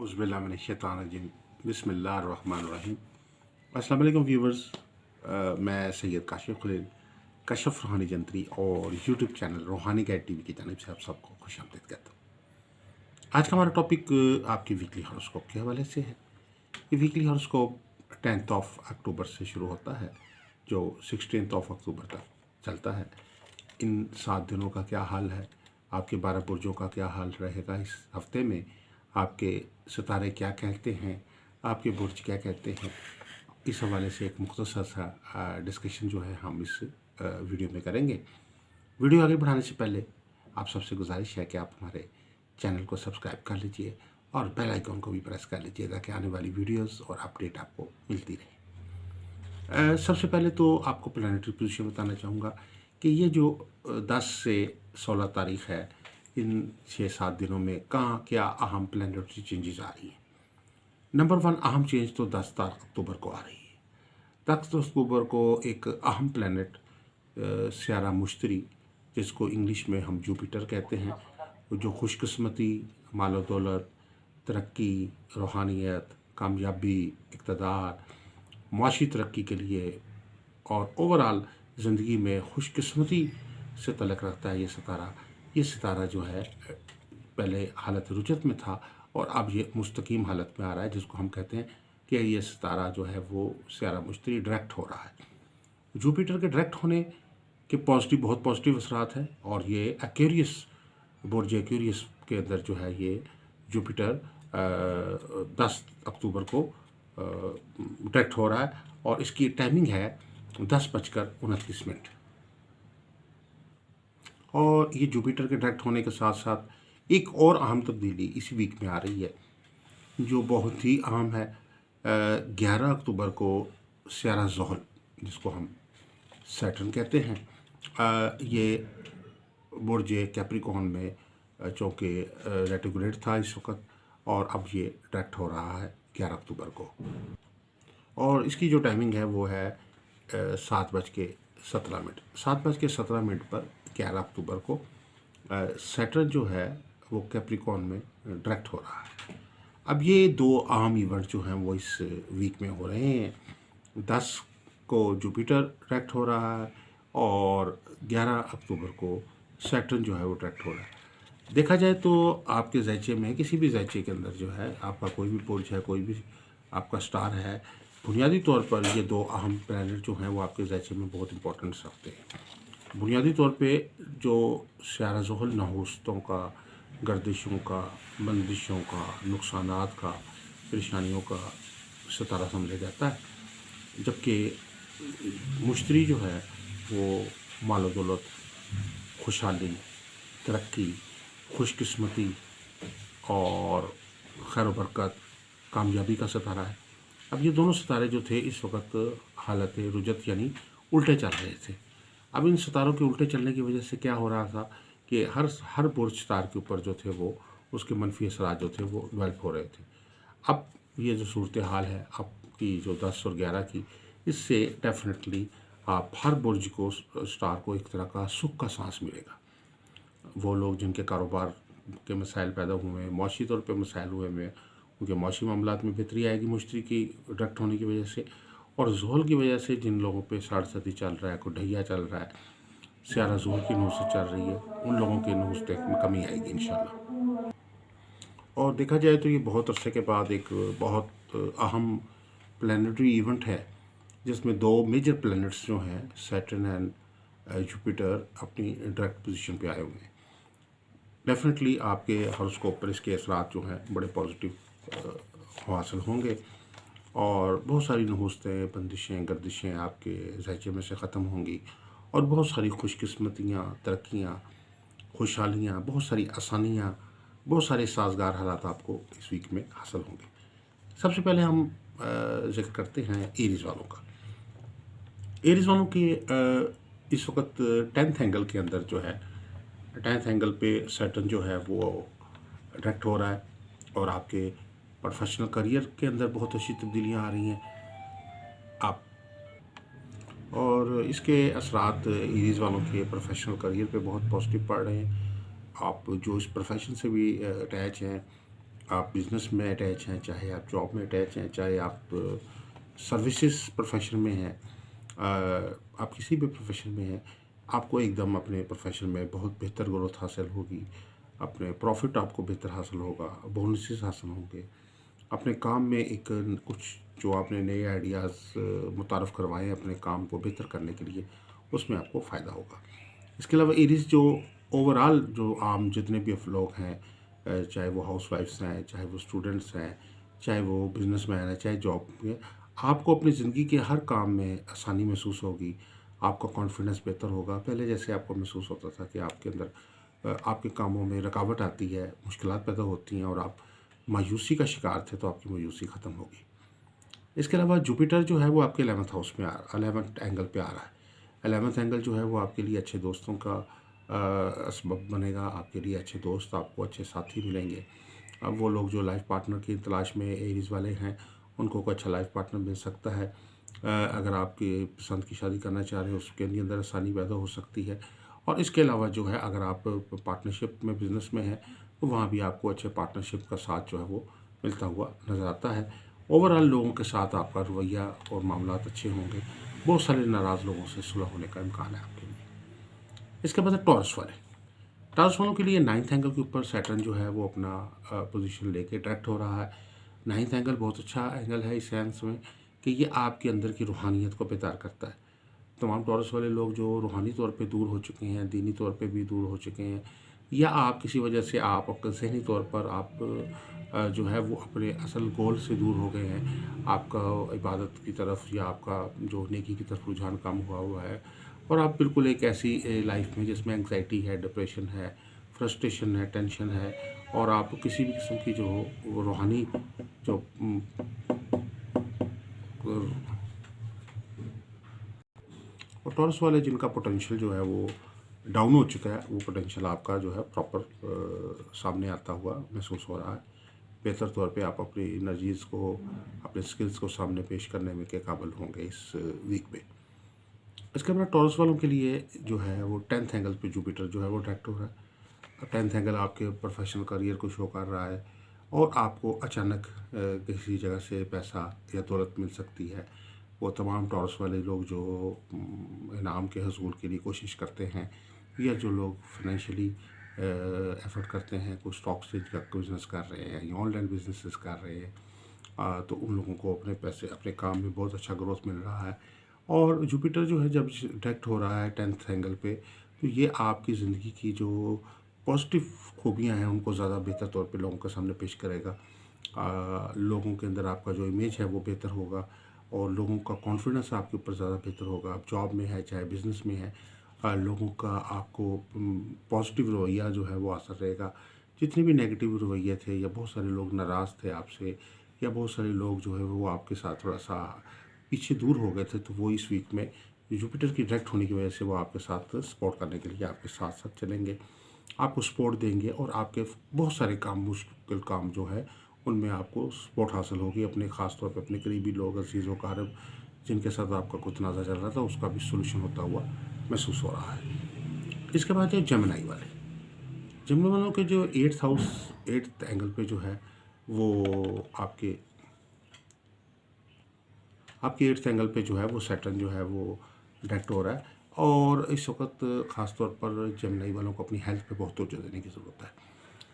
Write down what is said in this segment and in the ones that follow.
औज़ुबिल्लाहिमिनश्शैतानिर्रजीम बिस्मिल्लाहिर्रहमानिर्रहीम। अस्सलाम वालेकुम व्यूवर्स, मैं सैयद काशिफ़ खलील कशफ रूहानी जंतरी और यूट्यूब चैनल रूहानी गाइड टीवी की जानिब से आप सबको खुशामदीद कहता हूँ। आज का हमारा टॉपिक आपकी वीकली हॉरोस्कोप के हवाले से है। ये वीकली हॉरोस्कोप 10 अक्टूबर से शुरू होता है जो 16 अक्टूबर तक चलता है। इन 7 दिनों का क्या हाल है, आपके 12 बुर्जों का क्या हाल रहेगा इस हफ्ते में, आपके सितारे क्या कहते हैं, आपके बुर्ज क्या कहते हैं, इस हवाले से एक मुख्तसर सा डिस्कशन जो है हम इस वीडियो में करेंगे। वीडियो आगे बढ़ाने से पहले आप सबसे गुजारिश है कि आप हमारे चैनल को सब्सक्राइब कर लीजिए और बेल आइकॉन को भी प्रेस कर लीजिए ताकि आने वाली वीडियोस और अपडेट आपको मिलती रहे। सबसे पहले तो आपको प्लानिटरी पोजीशन बताना चाहूँगा कि ये जो 10 से 16 तारीख है, इन 6-7 दिनों में कहाँ क्या अहम प्लानिटरी चेंजेस आ रही हैं। नंबर 1 अहम चेंज तो 10 अक्टूबर को आ रही है। 10 अक्टूबर को एक अहम प्लानट स्यारा मुश्तरी, जिसको इंग्लिश में हम जुपिटर कहते हैं, जो खुशकिस्मती, मालो दौलत, तरक्की, रूहानियत, कामयाबी, इक़्तिदार, माशी तरक्की के लिए और ओवरऑल ज़िंदगी में खुशकिस्मती से तल्लुक़ रखता है। ये सितारा जो है पहले हालत रुजत में था और अब ये मुस्तकीम हालत में आ रहा है, जिसको हम कहते हैं कि ये सितारा जो है वो स्यारा मुश्तरी डायरेक्ट हो रहा है। जुपिटर के डायरेक्ट होने के बहुत पॉजिटिव असरात हैं और ये एक्वेरियस, बुर्ज एक्वेरियस के अंदर जो है ये जुपिटर 10 अक्टूबर को डायरेक्ट हो रहा है और इसकी टाइमिंग है 10:29। और ये जुपिटर के डायरेक्ट होने के साथ साथ एक और अहम तब्दीली इसी वीक में आ रही है जो बहुत ही अहम है। 11 अक्टूबर को स्यारा ज़ोहल, जिसको हम सैटर्न कहते हैं, ये बुर्ज कैप्रिकॉर्न में चूँकि रेट्रोग्रेड था इस वक्त और अब ये डायरेक्ट हो रहा है 11 अक्टूबर को। और इसकी जो टाइमिंग है वो है 7:17। 7:17 पर 11 अक्टूबर को सैटर्न जो है वो कैप्रिकॉर्न में डायरेक्ट हो रहा है। अब ये 2 अहम इवेंट जो हैं वो इस वीक में हो रहे हैं। 10 को जुपिटर डायरेक्ट हो रहा है और 11 अक्टूबर को सैटर्न जो है वो डायरेक्ट हो रहा है। देखा जाए तो आपके ज़ैचे में, किसी भी ज़ैचे के अंदर जो है आपका कोई भी बुर्ज है, कोई भी आपका स्टार है, बुनियादी तौर पर ये 2 अहम प्लैनेट जो हैं वो आपके ज़ैचे में बहुत इंपॉर्टेंस रखते हैं। बुनियादी तौर पे जो स्यारा ज़ोहल नहुस्तों का, गर्दिशों का, बंदिशों का, नुकसानात का, परेशानियों का सितारा समझा जाता है, जबकि मुश्तरी जो है वो मालो दौलत, खुशहाली, तरक्की, खुशकिस्मती और खैर बरकत, कामयाबी का सितारा है। अब ये दोनों सितारे जो थे इस वक्त हालत रुजत यानी उल्टे चल रहे थे। अब इन सितारों के उल्टे चलने की वजह से क्या हो रहा था कि हर बुर्ज स्टार के ऊपर जो थे वो उसके मनफी असरात जो थे वो डेवलप हो रहे थे। अब ये जो सूरत हाल है आपकी जो 10 और 11 की, इससे डेफिनेटली आप हर बुर्ज को, स्टार को एक तरह का सुख का सांस मिलेगा। वो लोग जिनके कारोबार के मसाइल पैदा हुए हैं, माशी तौर पे मसाइल हुए हैं, उनके माशी मामलात में बेहतरी आएगी मुश्तरी की डायरेक्ट होने की वजह से। और ज़ोहल की वजह से जिन लोगों पे साढ़-सती चल रहा है, कोई ढैया चल रहा है, स्यारा ज़ोहल की नहुस्त चल रही है, उन लोगों के नहुस्त में कमी आएगी इंशाल्लाह। और देखा जाए तो ये बहुत अरसे के बाद एक बहुत अहम प्लानिटरी इवेंट है जिसमें 2 मेजर प्लैनेट्स जो हैं सैटर्न एंड जुपिटर अपनी डायरेक्ट पोजीशन पे आए हुए हैं। डेफिनेटली आपके हॉरोस्कोप पर इसके असरात जो हैं बड़े पॉजिटिव हासिल होंगे और बहुत सारी नहुस्तें, बंदिशें, गर्दिशें आपके ज़ैचे में से ख़त्म होंगी और बहुत सारी खुशकिस्मतियाँ, तरक्कियाँ, खुशहालियाँ, बहुत सारी आसानियाँ, बहुत सारे साजगार हालात आपको इस वीक में हासिल होंगे। सबसे पहले हम ज़िक्र करते हैं एरीज़ वालों का। एरीज़ वालों के इस वक्त 10th एंगल के अंदर जो है, 10th एंगल पे सैटर्न जो है वो डायरेक्ट हो रहा है और आपके प्रोफेशनल करियर के अंदर बहुत अच्छी तब्दीलियाँ आ रही हैं आप, और इसके असरात एरीज़ वालों के प्रोफेशनल करियर पे बहुत पॉजिटिव पड़ रहे हैं। आप जो इस प्रोफेशन से भी अटैच हैं, आप बिज़नेस में अटैच हैं, चाहे आप जॉब में अटैच हैं, चाहे आप सर्विसेज प्रोफेशन में हैं, आप किसी भी प्रोफेशन में हैं, आपको एकदम अपने प्रोफेशन में बहुत बेहतर ग्रोथ हासिल होगी, अपने प्रॉफिट आपको बेहतर हासिल होगा, बोनसेस हासिल होंगे, अपने काम में एक कुछ जो आपने नए आइडियाज़ मुतारफ़ करवाए हैं अपने काम को बेहतर करने के लिए, उसमें आपको फ़ायदा होगा। इसके अलावा एरीज़ जो ओवरऑल जो आम जितने भी लोग हैं, चाहे वो हाउसवाइफ्स हैं, चाहे वो स्टूडेंट्स हैं, चाहे वो बिजनेसमैन हैं, चाहे जॉब में, आपको अपनी ज़िंदगी के हर काम में आसानी महसूस होगी, आपका कॉन्फिडेंस बेहतर होगा। पहले जैसे आपको महसूस होता था कि आपके अंदर आपके कामों में रुकावट आती है, मुश्किलात पैदा होती हैं और आप मायूसी का शिकार थे, तो आपकी मायूसी ख़त्म होगी। इसके अलावा जुपिटर जो है वो आपके 11th हाउस में 11th एंगल पे आ रहा है। 11th एंगल जो है वो आपके लिए अच्छे दोस्तों का सबब बनेगा, आपके लिए अच्छे दोस्त, आपको अच्छे साथी मिलेंगे। अब वो लोग जो लाइफ पार्टनर की तलाश में एरीज वाले हैं, उनको कोई अच्छा लाइफ पार्टनर मिल सकता है। अगर आपकी पसंद की शादी करना चाह रहे हो, उसके अंदर आसानी पैदा हो सकती है। और इसके अलावा जो है, अगर आप पार्टनरशिप में बिज़नेस में हैं, तो वहाँ भी आपको अच्छे पार्टनरशिप का साथ जो है वो मिलता हुआ नज़र आता है। ओवरऑल लोगों के साथ आपका रवैया और मामलात अच्छे होंगे। बहुत सारे नाराज़ लोगों से सुलह होने का इम्कान है आपके लिए। इसके बाद है टॉरस वाले। टॉरस वालों के लिए 9th एंगल के ऊपर सैटर्न जो है वो अपना पोजीशन लेके डायरेक्ट हो रहा है। 9th एंगल बहुत अच्छा एंगल है इस सेंस में कि ये आपके अंदर की रूहानियत को बेदार करता है। तमाम टॉरस वाले लोग जो रूहानी तौर पे दूर हो चुके हैं, दीनी तौर पे भी दूर हो चुके हैं, या आप किसी वजह से आप आपका ज़हनी तौर पर आप जो है वो अपने असल गोल से दूर हो गए हैं, आपका इबादत की तरफ या आपका जो नेकी की तरफ रुझान कम हुआ हुआ है, और आप बिल्कुल एक ऐसी लाइफ में जिसमें एंग्जाइटी है, डिप्रेशन है, फ्रस्ट्रेशन है, टेंशन है, और आप किसी भी किस्म की जो वो रूहानी जो और टॉरस वाले जिनका पोटेंशियल जो है वो डाउन हो चुका है, वो पोटेंशियल आपका जो है प्रॉपर सामने आता हुआ महसूस हो रहा है। बेहतर तौर पे आप अपनी एनर्जीज़ को, अपने स्किल्स को सामने पेश करने में के काबिल होंगे इस वीक में। इसके बाद टॉरस वालों के लिए जो है वो 10th एंगल पे जुपिटर जो है वो डायरेक्ट हो रहा है। 10th एंगल आपके प्रोफेशनल करियर को शो कर रहा है, और आपको अचानक किसी जगह से पैसा या दौलत मिल सकती है। वो तमाम टॉरस वाले लोग जो इनाम के हसूल के लिए कोशिश करते हैं, या जो लोग फाइनेंशियली एफर्ट करते हैं, कोई स्टॉक से का बिज़नेस कर रहे हैं या ऑनलाइन बिजनेसेस कर रहे हैं, तो उन लोगों को अपने पैसे अपने काम में बहुत अच्छा ग्रोथ मिल रहा है। और जुपिटर जो है जब डायरेक्ट हो रहा है 10th एंगल पे, तो ये आपकी ज़िंदगी की जो पॉजिटिव खूबियाँ हैं उनको ज़्यादा बेहतर तौर पे लोगों के सामने पेश करेगा। लोगों के अंदर आपका जो इमेज है वो बेहतर होगा, और लोगों का कॉन्फिडेंस आपके ऊपर ज़्यादा बेहतर होगा। आप जॉब में है, चाहे बिज़नेस में है, लोगों का आपको पॉजिटिव रवैया जो है वो असर रहेगा। जितने भी नेगेटिव रवैये थे, या बहुत सारे लोग नाराज़ थे आपसे, या बहुत सारे लोग जो है वो आपके साथ थोड़ा सा पीछे दूर हो गए थे, तो वो इस वीक में जुपिटर की डायरेक्ट होने की वजह से वो आपके साथ सपोर्ट करने के लिए आपके साथ साथ चलेंगे, आपको सपोर्ट देंगे, और आपके बहुत सारे काम, मुश्किल काम जो है उनमें आपको सपोर्ट हासिल होगी। अपने ख़ास तौर पे अपने करीबी लोग, अजीज़ों कारब, जिनके साथ आपका कुछ तनाज़ा चल रहा था, उसका भी सोल्यूशन होता हुआ महसूस हो रहा है। इसके बाद है जेमिनी वाले। जेमिनी वालों के जो 8th हाउस 8th एंगल पे जो है वो आपके 8th एंगल पे जो है वो सैटर्न जो है वो डायरेक्ट हो रहा है, और इस वक्त ख़ास तौर पर जेमिनी वालों को अपनी हेल्थ पे बहुत तवज्जो देने की ज़रूरत है।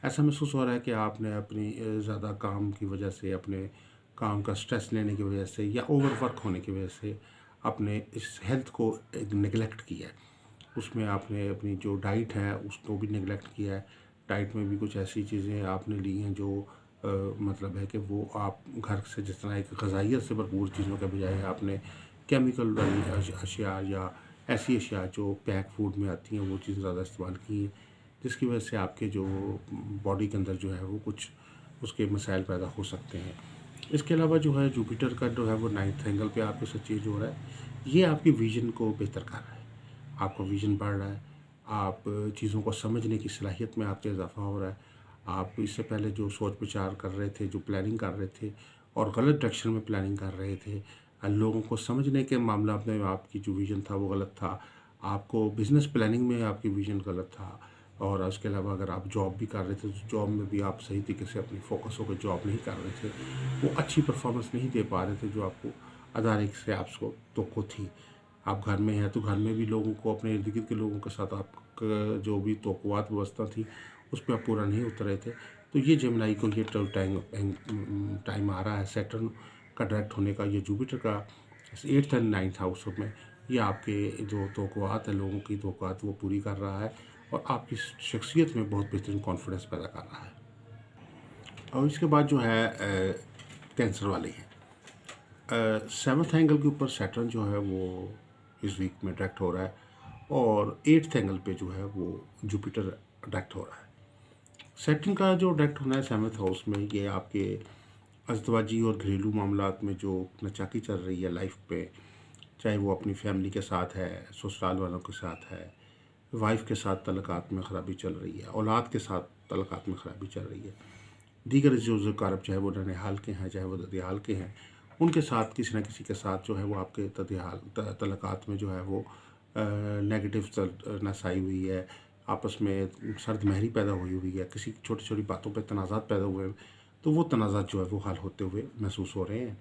ऐसा महसूस हो रहा है कि आपने अपनी ज़्यादा काम की वजह से, अपने काम का स्ट्रेस लेने की वजह से, या ओवरवर्क होने की वजह से अपने इस हेल्थ को नेगलेक्ट किया है। उसमें आपने अपनी जो डाइट है उसको भी नेगलेक्ट किया है। डाइट में भी कुछ ऐसी चीज़ें आपने ली हैं जो मतलब है कि वो आप घर से जिस तरह एक ग़िज़ाइयत से भरपूर चीज़ों के बजाय आपने केमिकल वाली अशिया या ऐसी अशिया जो पैक फूड में आती हैं वो चीज़ें ज़्यादा इस्तेमाल की हैं, जिसकी वजह से आपके जो बॉडी के अंदर जो है वो कुछ उसके मसाइल पैदा हो सकते हैं। इसके अलावा जो है जुपिटर का जो है वो 9th एंगल पे आपके साथ चेंज हो रहा है। ये आपकी विज़न को बेहतर कर रहा है, आपका विज़न बढ़ रहा है, आप चीज़ों को समझने की सलाहियत में आपका इजाफ़ा हो रहा है। आप इससे पहले जो सोच विचार कर रहे थे, जो प्लानिंग कर रहे थे, और गलत डायरेक्शन में प्लानिंग कर रहे थे, लोगों को समझने के मामला में आपकी जो विज़न था वो गलत था। आपको बिज़नेस प्लानिंग में आपकी विज़न गलत था। और उसके अलावा अगर आप जॉब भी कर रहे थे तो जॉब में भी आप सही तरीके से अपनी फोकस होकर जॉब नहीं कर रहे थे, वो अच्छी परफॉर्मेंस नहीं दे पा रहे थे जो आपको अदारे से आपको तो थी। आप घर में हैं तो घर में भी लोगों को, अपने इर्द गिर्द के लोगों के साथ आप जो भी तोक़ुआत व्यवस्था थी उस पर आप पूरा नहीं उतर रहे थे। तो ये जेमिनी को ये टाइम आ रहा है सैटर्न का डायरेक्ट होने का, ये जुपिटर का 8th एंड 9th हाउस में, ये आपके जो तोक़ुआत है, लोगों की तोक़ुआत वो पूरी कर रहा है और आपकी शख्सियत में बहुत बेहतरीन कॉन्फिडेंस पैदा कर रहा है। और इसके बाद जो है कैंसर वाले हैं, 7th एंगल के ऊपर सैटर्न जो है वो इस वीक में डायरेक्ट हो रहा है और 8th एंगल पे जो है वो जुपिटर डायरेक्ट हो रहा है। सैटर्न का जो डायरेक्ट होना है 7th हाउस में, ये आपके अज़दवाजी और घरेलू मामलात में जो नचाकी चल रही है लाइफ पे, चाहे वो अपनी फैमिली के साथ है, ससुराल वालों के साथ है, वाइफ के साथ तल्लुकात में ख़राबी चल रही है, औलाद के साथ तल्लुकात में ख़राबी चल रही है, दीगर जो कारब चाहे वो ननिहाल के हैं चाहे वो ददियाल के हैं, उनके साथ किसी न किसी के साथ जो है वो आपके तल्लुकात में जो है वो नेगेटिव नसाई हुई है, आपस में सर्द महरी पैदा हुई है, किसी छोटी छोटी बातों पे तनाज़ात पैदा हुए हैं, तो वो तनाज़ात जो है वो हल होते हुए महसूस हो रहे हैं,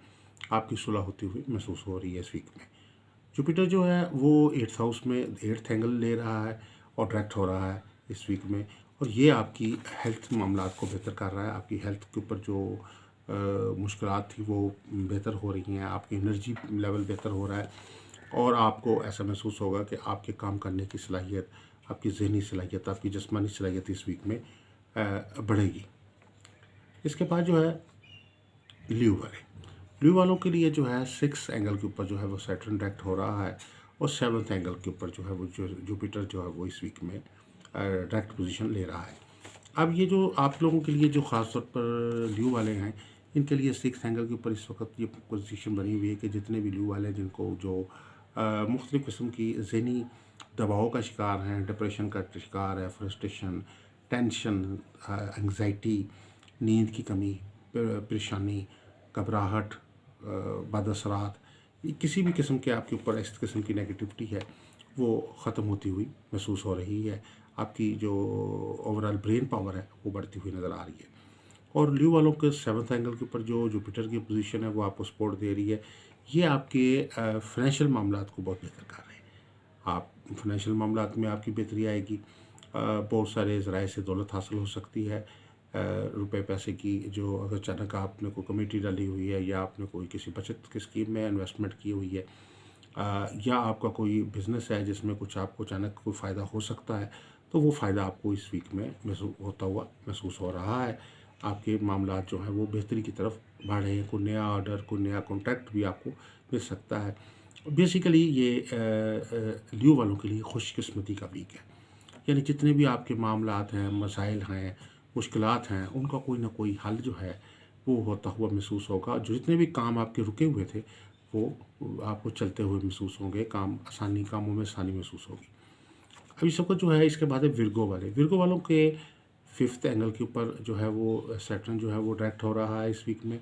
आपकी सुलह होती हुई महसूस हो रही है इस वीक में। जुपिटर जो है वो 8th हाउस में 8th एंगल ले रहा है और डायरेक्ट हो रहा है इस वीक में, और ये आपकी हेल्थ मामलात को बेहतर कर रहा है। आपकी हेल्थ के ऊपर जो मुश्किलात थी वो बेहतर हो रही हैं, आपकी एनर्जी लेवल बेहतर हो रहा है और आपको ऐसा महसूस होगा कि आपके काम करने की सलाहियत, आपकी ज़हनी सलाहियत, आपकी जिस्मानी सलाहियत इस वीक में बढ़ेगी। इसके बाद जो है ल्यू वालों के लिए जो है 6th एंगल के ऊपर जो है वो सैटर्न डायरेक्ट हो रहा है और 7th एंगल के ऊपर जो है वो जुपिटर जो है वो इस वीक में डायरेक्ट पोजीशन ले रहा है। अब ये जो आप लोगों के लिए जो ख़ास तौर पर ल्यू वाले हैं, इनके लिए 6th एंगल के ऊपर इस वक्त ये पोजीशन बनी हुई है कि जितने भी ल्यू वाले हैं जिनको जो मुख्तलिफ़ किस्म की ज़हनी दबाव का शिकार हैं, डिप्रेशन का शिकार है, फ्रस्ट्रेशन, टेंशन, एंग्जाइटी, नींद की कमी, परेशानी, घबराहट, बदअसरात, किसी भी किस्म के आपके ऊपर इस किस्म की नेगेटिविटी है वो ख़त्म होती हुई महसूस हो रही है। आपकी जो ओवरऑल ब्रेन पावर है वो बढ़ती हुई नज़र आ रही है। और ल्यू वालों के 7th एंगल के ऊपर जो जुपिटर की पोजीशन है वो आपको सपोर्ट दे रही है। ये आपके फाइनेंशियल मामलात को बहुत बेहतर कर रहे हैं। आप फाइनेंशियल मामलात में आपकी बेहतरी आएगी, बहुत सारे ज़राए से दौलत हासिल हो सकती है, रुपए पैसे की जो अगर अचानक आपने कोई कमेटी डाली हुई है या आपने कोई किसी बचत की स्कीम में इन्वेस्टमेंट की हुई है, या आपका कोई बिज़नेस है जिसमें कुछ आपको अचानक कोई फ़ायदा हो सकता है, तो वो फ़ायदा आपको इस वीक में होता हुआ महसूस हो रहा है। आपके मामलात जो हैं वो बेहतरी की तरफ बढ़ रहे हैं, कोई नया ऑर्डर, कोई नया कॉन्ट्रैक्ट भी आपको मिल सकता है। बेसिकली ये ल्यू वालों के लिए खुशकिस्मती का वीक है, यानी जितने भी आपके मामलात हैं, मसाइल हैं, मुश्किलात हैं, उनका कोई ना कोई हल जो है वो होता हुआ महसूस होगा। जो जितने भी काम आपके रुके हुए थे वो आपको चलते हुए महसूस होंगे, कामों में आसानी महसूस होगी। अभी सबको जो है इसके बाद है विर्गो वालों के 5th एंगल के ऊपर जो है वो सैटर्न जो है वो डायरेक्ट हो रहा है इस वीक में,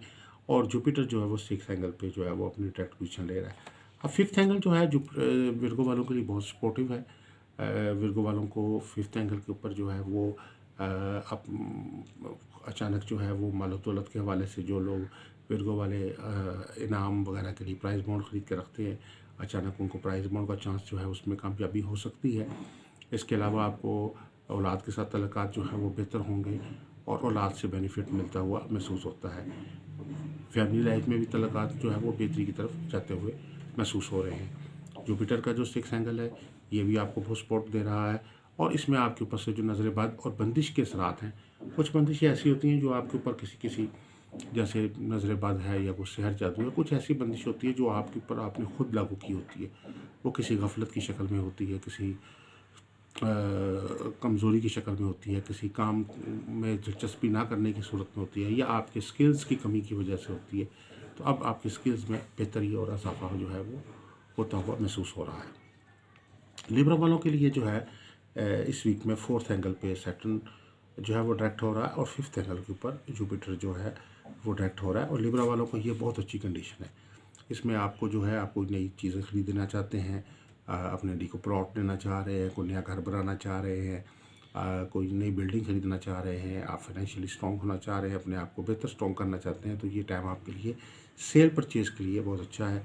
और जुपिटर जो है वो 6th एंगल पे जो है वो अपनी डायरेक्ट पोजीशन ले रहा है। अब 5th एंगल जो है विर्गो वालों के लिए बहुत सपोर्टिव है। विर्गो वालों को 5th एंगल के ऊपर जो है वो अब अचानक जो है वो मालो दौलत के हवाले से जो लोग विर्गो वाले इनाम वगैरह के लिए प्राइज़ बॉन्ड ख़रीद के रखते हैं, अचानक उनको प्राइज़ बॉन्ड का चांस जो है उसमें कामयाबी हो सकती है। इसके अलावा आपको औलाद के साथ तल्लुकात जो है वो बेहतर होंगे और औलाद से बेनिफिट मिलता हुआ महसूस होता है। फैमिली लाइफ में भी तल्लुकात जो है वो बेहतरी की तरफ जाते हुए महसूस हो रहे हैं। जुपिटर का जो 6th एंगल है ये भी आपको बहुत सपोर्ट दे रहा है, और इसमें आपके ऊपर से जो नज़र बद और बंदिश के असरात हैं, कुछ बंदिशें ऐसी होती हैं जो आपके ऊपर किसी जैसे नज़र बद है या कुछ सहर जादू है, कुछ ऐसी बंदिश होती है जो आपके ऊपर आपने खुद लागू की होती है। वो किसी गफलत की शक्ल में होती है, किसी कमज़ोरी की शक्ल में होती है, किसी काम में दिलचस्पी ना करने की सूरत में होती है, या आपके स्किल्स की कमी की वजह से होती है। तो अब आपकी स्किल्स में बेहतरी और इजाफा जो है वो होता हुआ महसूस हो रहा है। लिब्रा वालों के लिए जो है इस वीक में 4th एंगल पे सैटर्न जो है वो डायरेक्ट हो रहा है और 5th एंगल के ऊपर जुपिटर जो है वो डायरेक्ट हो रहा है, और लिब्रा वालों को ये बहुत अच्छी कंडीशन है। इसमें आपको जो है आप कोई नई चीज़ें ख़रीदना चाहते हैं, अपने डी को प्लॉट लेना चाह रहे हैं, कोई नया घर बनाना चाह रहे हैं, कोई नई बिल्डिंग खरीदना चाह रहे हैं, आप फाइनेंशियली स्ट्रॉन्ग होना चाह रहे हैं, अपने आप को बेहतर स्ट्रॉन्ग करना चाहते हैं, तो ये टाइम आपके लिए सेल परचेज़ के लिए बहुत अच्छा है।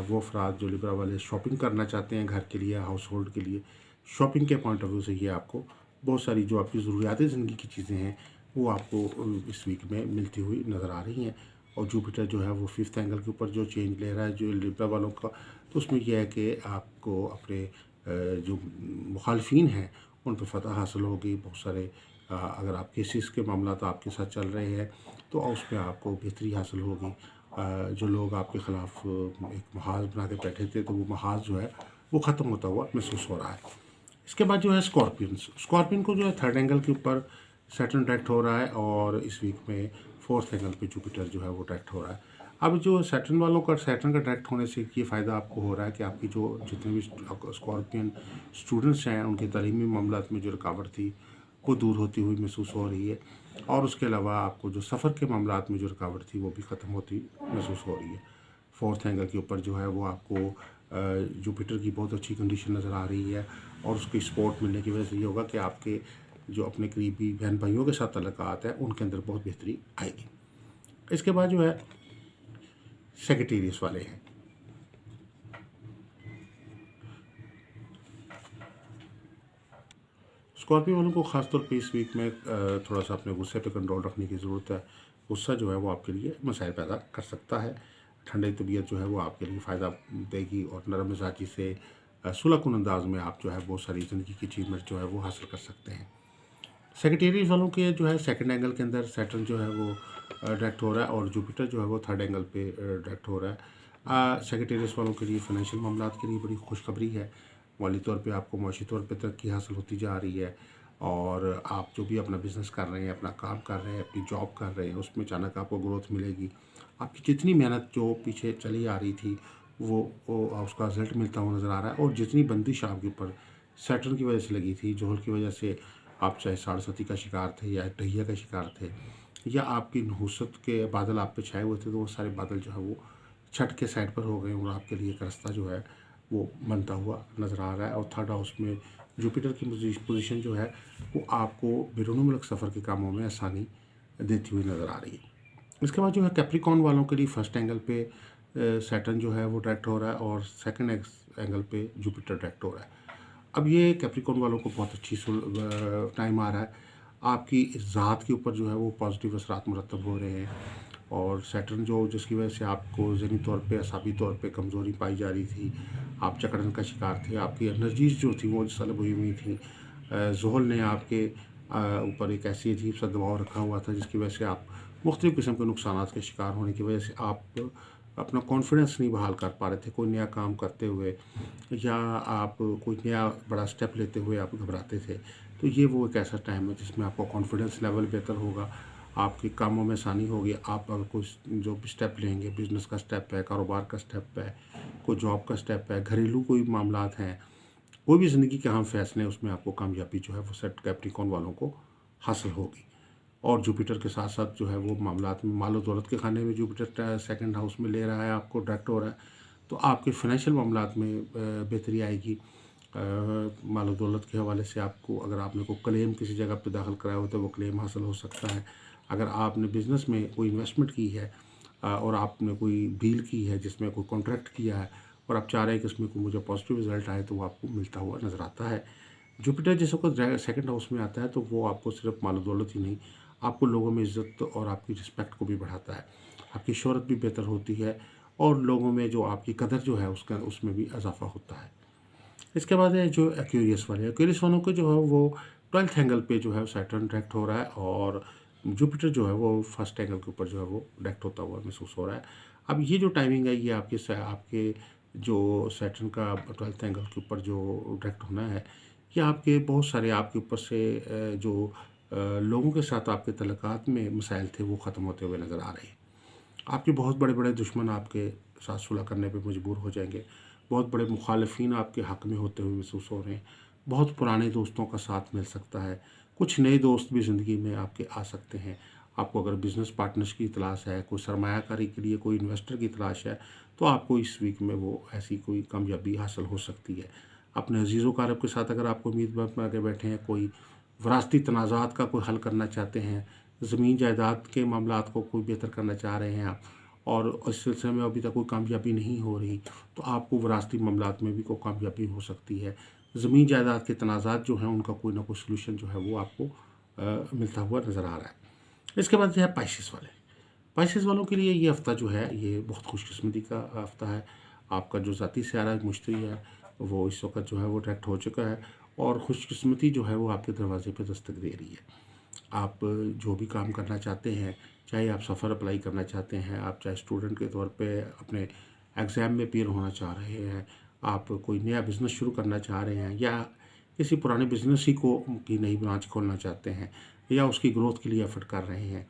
वो अफराद जो लिब्रा वाले शॉपिंग करना चाहते हैं घर के लिए, हाउस होल्ड के लिए, शॉपिंग के पॉइंट ऑफ व्यू से ये आपको बहुत सारी जो आपकी ज़रूरियाती ज़िंदगी की चीज़ें हैं वो आपको इस वीक में मिलती हुई नज़र आ रही हैं। और जुपिटर जो है वो फिफ्थ एंगल के ऊपर जो चेंज ले रहा है जो लिब्रा वालों का, तो उसमें यह है कि आपको अपने जो मुखालफिन हैं उन पर फतह हासिल होगी। बहुत सारे अगर आप केसेस के मामला तो आपके साथ चल रहे हैं तो उस पर आपको बेहतरी हासिल होगी। जो लोग आपके ख़िलाफ़ एक महाज बना के बैठे थे तो वो महाज जो है वो ख़त्म होता हुआ महसूस हो रहा है। इसके बाद जो है स्कॉर्पियन को जो है थर्ड एंगल के ऊपर सैटर्न डायरेक्ट हो रहा है और इस वीक में फोर्थ एंगल पे जुपिटर जो है वो डायरेक्ट हो रहा है। अब जो सैटर्न का डायरेक्ट होने से ये फ़ायदा आपको हो रहा है कि आपकी जो जितने भी स्कॉर्पियन स्टूडेंट्स हैं उनके तालीमी मामलात में जो रुकावट थी वो दूर होती हुई महसूस हो रही है। और उसके अलावा आपको जो सफ़र के मामलात में जो रुकावट थी वो भी ख़त्म होती महसूस हो रही है। फोर्थ एंगल के ऊपर जो है वो आपको जुपिटर की बहुत अच्छी कंडीशन नज़र आ रही है और उसकी सपोर्ट मिलने की वजह से ये होगा कि आपके जो अपने करीबी बहन भाइयों के साथ तल्लुकात है उनके अंदर बहुत बेहतरी आएगी। इसके बाद जो है सेक्रेटेरियस वाले हैं। स्कॉर्पियो वालों को ख़ासतौर पे इस वीक में थोड़ा सा अपने गुस्से पे कंट्रोल रखने की ज़रूरत है। गुस्सा जो है वो आपके लिए मसाइल पैदा कर सकता है। ठंडी तबीयत जो है वो आपके लिए फ़ायदा देगी और नरम मिजाजी से सुलहकुन अंदाज में आप जो है बहुत सारी ज़िंदगी की अचीवमेंट जो है वो हासिल कर सकते हैं। सेक्रेटेरिएट वालों के जो है सेकंड एंगल के अंदर सैटर्न जो है वो डायरेक्ट हो रहा है और जुपिटर जो है वो थर्ड एंगल पे डायरेक्ट हो रहा है। सेक्रेटेरिएट वालों के लिए फाइनेंशियल मामलात के लिए बड़ी खुशखबरी है। माली तौर पे आपको माशी तौर पे तरक्की हासिल होती जा रही है और आप जो भी अपना बिज़नेस कर रहे हैं, अपना काम कर रहे हैं, अपनी जॉब कर रहे हैं, उसमें अचानक आपको ग्रोथ मिलेगी। आपकी जितनी मेहनत जो पीछे चली आ रही थी वो उसका रिज़ल्ट मिलता हुआ नज़र आ रहा है। और जितनी बंदिश आपके ऊपर सैटर्न की वजह से लगी थी, जोहल की वजह से आप चाहे साढ़े का शिकार थे या डहिया का शिकार थे या आपकी नहुसत के बादल आप पे छाए हुए थे, तो वो सारे बादल जो है वो छट के साइड पर हो गए और आपके लिए एक रास्ता जो है वो बनता हुआ नज़र आ रहा है। और थर्ड हाउस में जुपिटर की पोजीशन जो है वो आपको बैरून मुल्क सफ़र के कामों में आसानी देती हुई नज़र आ रही है। इसके बाद जो है कैप्रिकॉन वालों के लिए फर्स्ट एंगल पे सैटर्न जो है वो डायरेक्ट हो रहा है और सेकंड एंगल पे जुपिटर डायरेक्ट हो रहा है। अब ये कैप्रिकॉन वालों को बहुत अच्छी टाइम आ रहा है। आपकी ज़ात के ऊपर जो है वो पॉजिटिव असरात मुरतब हो रहे हैं और सैटर्न जो जिसकी वजह से आपको ज़हनी तौर पे असाबी तौर पे कमज़ोरी पाई जा रही थी, आप जकड़न का शिकार थे, आपकी एनर्जीज़ जो थी वो सलब हुई हुई थी। ज़ोहल ने आपके ऊपर एक ऐसी अजीब सा दबाव रखा हुआ था जिसकी वजह से आप मुख्तलिफ़ किस्म के नुकसानात के शिकार होने की वजह से आप अपना कॉन्फिडेंस नहीं बहाल कर पा रहे थे। कोई नया काम करते हुए या आप कोई नया बड़ा स्टेप लेते हुए आप घबराते थे। तो ये वो एक ऐसा टाइम है जिसमें आपका कॉन्फिडेंस लेवल बेहतर होगा, आपके कामों में आसानी होगी। आप अगर कुछ जो भी स्टेप लेंगे, बिज़नेस का स्टेप है, कारोबार का स्टेप है, कोई जॉब का स्टेप है, घरेलू कोई मामलात हैं, कोई भी ज़िंदगी के अहम फैसले हैं, उसमें आपको कामयाबी जो है वो सेट कैप्रिकॉन वालों को हासिल होगी। और जुपिटर के साथ साथ जो है वो मामलात में मालो दौलत के खाने में जुपिटर सेकंड हाउस में ले रहा है, आपको डायरेक्ट हो रहा है, तो आपके फाइनेंशियल मामलात में बेहतरी आएगी। मालो दौलत के हवाले से आपको अगर आपने कोई क्लेम किसी जगह पे दाखिल कराया हो तो वो क्लेम हासिल हो सकता है। अगर आपने बिज़नेस में कोई इन्वेस्टमेंट की है और आपने कोई डील की है जिसमें कोई कॉन्ट्रैक्ट किया है और आप चाह रहे हैं कि उसमें कोई मुझे पॉजिटिव रिजल्ट आए, तो वो आपको मिलता हुआ नज़र आता है। जुपिटर जैसे को सेकंड हाउस में आता है तो वो आपको सिर्फ मालो दौलत ही नहीं, आपको लोगों में इज़्ज़त और आपकी रिस्पेक्ट को भी बढ़ाता है। आपकी शोहरत भी बेहतर होती है और लोगों में जो आपकी कदर जो है उसका उसमें भी इजाफा होता है। इसके बाद है जो एक्वेरियस वालों को जो है वो ट्वेल्थ एंगल पे जो है सैटर्न डायरेक्ट हो रहा है और जुपिटर जो है वो फर्स्ट एंगल के ऊपर जो है वो डायरेक्ट होता हुआ महसूस हो रहा है। अब ये जो टाइमिंग है ये आपके जो सैटर्न का ट्वेल्थ एंगल के ऊपर जो डायरेक्ट होना है, ये आपके बहुत सारे आपके ऊपर से जो लोगों के साथ आपके तल्लुकात में मसाइल थे वो ख़त्म होते हुए नज़र आ रहे हैं। आपके बहुत बड़े-बड़े दुश्मन आपके साथ सुलह करने पे मजबूर हो जाएँगे। बहुत बड़े मुखालिफिन आपके हक़ में होते हुए महसूस हो रहे हैं। बहुत पुराने दोस्तों का साथ मिल सकता है। कुछ नए दोस्त भी ज़िंदगी में आपके आ सकते हैं। आपको अगर बिज़नेस पार्टनर्स की तलाश है, कोई सरमायाकारी के लिए कोई इन्वेस्टर की तलाश है, तो आपको इस वीक में वो ऐसी कोई कामयाबी हासिल हो सकती है। अपने अज़ीज़ व अक़ारिब के साथ अगर आपको उम्मीद बना के बैठे हैं, कोई वरासती तनाज़ात का कोई हल करना चाहते हैं, ज़मीन जायदाद के मामलात को कोई बेहतर करना चाह रहे हैं आप, और इस सिलसिले में अभी तक कोई कामयाबी नहीं हो रही, तो आपको वरासती मामलात में भी कोई कामयाबी हो सकती है। ज़मीन जायदाद के तनाज़ात जो हैं उनका कोई ना कोई सलूशन जो है वो आपको मिलता हुआ नज़र आ रहा है। इसके बाद जो है पाइसेस वाले, पाइसेस वालों के लिए ये हफ़्ता जो है ये बहुत खुशकिस्मती का हफ़्ता है। आपका जो ज़ाती सियारा मुश्तरी है वो इस वक्त जो है वो डायरेक्ट हो चुका है, और खुशकिस्मती जो है वो आपके दरवाजे पे दस्तक दे रही है। आप जो भी काम करना चाहते हैं, चाहे आप सफ़र अप्लाई करना चाहते हैं, आप चाहे स्टूडेंट के तौर पे अपने एग्ज़ाम में अपीयर होना चाह रहे हैं, आप कोई नया बिज़नेस शुरू करना चाह रहे हैं, या किसी पुराने बिज़नेस ही को की नई ब्रांच खोलना चाहते हैं, या उसकी ग्रोथ के लिए एफ़र्ट कर रहे हैं,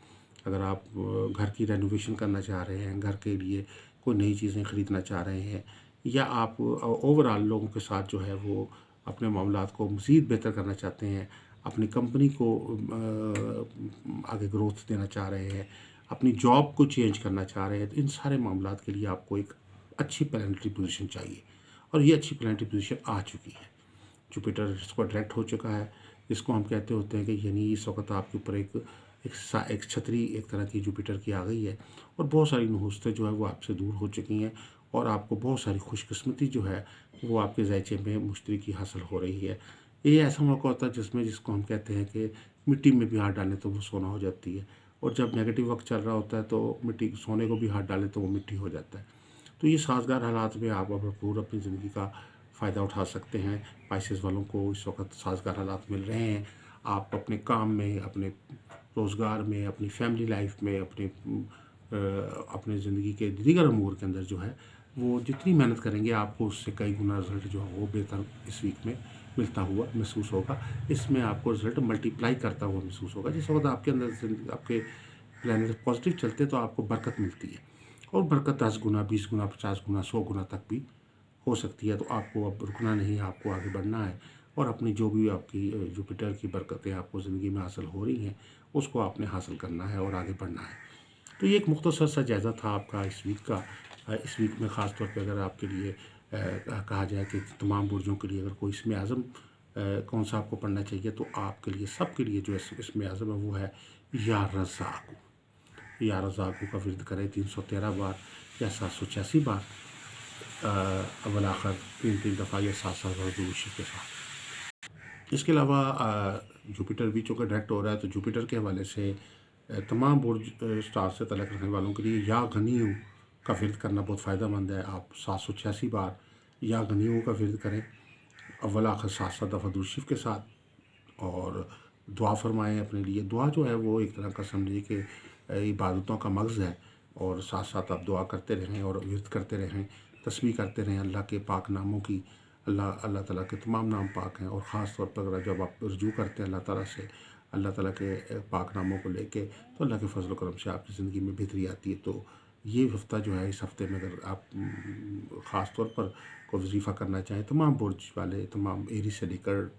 अगर आप घर की रेनोवेशन करना चाह रहे हैं, घर के लिए कोई नई चीज़ें ख़रीदना चाह रहे हैं, या आप ओवरऑल लोगों के साथ जो है वो अपने मामलात को मज़ीद बेहतर करना चाहते हैं, अपनी कंपनी को आगे ग्रोथ देना चाह रहे हैं, अपनी जॉब को चेंज करना चाह रहे हैं, तो इन सारे मामलात के लिए आपको एक अच्छी प्लानेटरी पोजीशन चाहिए, और ये अच्छी प्लानेटरी पोजीशन आ चुकी है। जुपिटर इसको डायरेक्ट हो चुका है, इसको हम कहते होते हैं कि यानी इस वक्त आपके ऊपर एक छतरी एक तरह की जुपिटर की आ गई है, और बहुत सारी नहुस्तें जो है वो आपसे दूर हो चुकी हैं, और आपको बहुत सारी खुशकिस्मती जो है वो आपके ज़ायचे में मुश्तरी की हासिल हो रही है। ये ऐसा मौका होता है जिसको हम कहते हैं कि मिट्टी में भी हाथ डालें तो वो सोना हो जाती है, और जब नेगेटिव वक्त चल रहा होता है तो मिट्टी सोने को भी हाथ डालें तो वो मिट्टी हो जाता है। तो ये साज़गार हालात में आप भरपूर अपनी ज़िंदगी का फ़ायदा उठा सकते हैं। पाइसेस वालों को इस वक्त साज़गार हालात मिल रहे हैं। आप अपने काम में, अपने रोज़गार में, अपनी फैमिली लाइफ में, अपने ज़िंदगी के दीगर अमूर के अंदर जो है वो जितनी मेहनत करेंगे आपको उससे कई गुना रिज़ल्ट जो है वो बेहतर इस वीक में मिलता हुआ महसूस होगा। इसमें आपको रिज़ल्ट मल्टीप्लाई करता हुआ महसूस होगा। जिस वक्त आपके अंदर आपके प्लैनेट पॉजिटिव चलते हैं तो आपको बरकत मिलती है, और बरकत 10 गुना, 20 गुना, 50 गुना, 100 गुना तक भी हो सकती है। तो आपको अब रुकना नहीं है, आपको आगे बढ़ना है, और अपनी जो भी आपकी जुपिटर की बरकतें आपको ज़िंदगी में हासिल हो रही हैं उसको आपने हासिल करना है और आगे बढ़ना है। तो ये एक मुख्तसर सा जायज़ा था आपका इस वीक का। इस वीक में ख़ास तौर पे अगर आपके लिए कहा जाए कि तमाम बुर्जों के लिए अगर कोई इसमें आज़म कौन सा आपको पढ़ना चाहिए, तो आपके लिए सबके लिए जो इसमें आज़म है वो है या रज़ाक़ू। या रज़ाक़ू का विर्द करें 313 बार या 786 बार, अव्वल आखिर 3-3 दफ़ा या 7-7 बार दुरूद शरीफ के साथ। इसके अलावा जुपिटर भी चूँकि डायरेक्ट हो रहा है, तो जुपिटर के हवाले से तमाम बुर्ज स्टार से तल्लुक़ रखने वालों के लिए या गनीयू का विर्द करना बहुत फ़ायदेमंद है। आप 786 बार या गनीयू का विर्द करें, अव्वल आखिर 7-7 दफ़ा दुरूद शरीफ के साथ, और दुआ फरमाएँ अपने लिए। दुआ जो है वो एक तरह का समझिए कि इबादतों का मग़ज़ है, और साथ साथ आप दुआ करते रहें और विर्द करते रहें, तस्बीह करते रहें अल्लाह के पाक नामों की। अल्लाह ताला के तमाम नाम पाक हैं, और ख़ास तौर पर अगर जब आप रुजू करते हैं अल्लाह ताला से, अल्लाह ताला के पाक नामों को लेके, तो अल्लाह के फज़ल करम से आपकी ज़िंदगी में बेहतरी आती है। तो ये हफ़्ता जो है, इस हफ़्ते में अगर आप ख़ास तौर पर कोई वज़ीफ़ा करना चाहें, तमाम बुर्ज वाले, तमाम एरीज़ से लेकर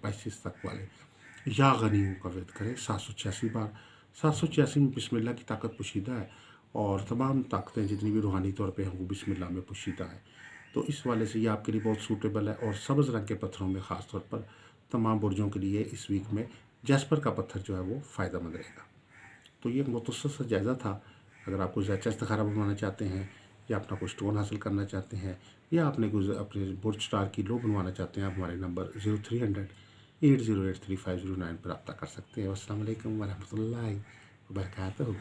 पाइसेस तक वाले या गनीम का विर्द करें 786 बार। 786 में बिस्मिल्लाह की ताकत पोशीदा है, और तमाम ताकतें जितनी भी रूहानी तौर पे हैं वो बिस्मिल्लाह में पोशीदा है। तो इस वाले से ये आपके लिए बहुत सूटेबल है, और सब्ज़ रंग के पत्थरों में ख़ास तौर पर तमाम बुर्जों के लिए इस वीक में जैस्पर का पत्थर जो है वो फ़ायदेमंद रहेगा। तो ये एक मुख्तसर सा जायज़ा था। अगर आप कोई ज़्यादा इस्तिखारा बनवाना चाहते हैं, या अपना कोई स्टोन हासिल करना चाहते हैं, या आपने कोई अपने बुर्ज स्टार की लो बनवाना चाहते हैं, आप हमारे नंबर 0300 8083509 पर रब्ता कर सकते हैं। अस्सलाम वालेकुम व रहमतुल्लाहि व बरकातहू।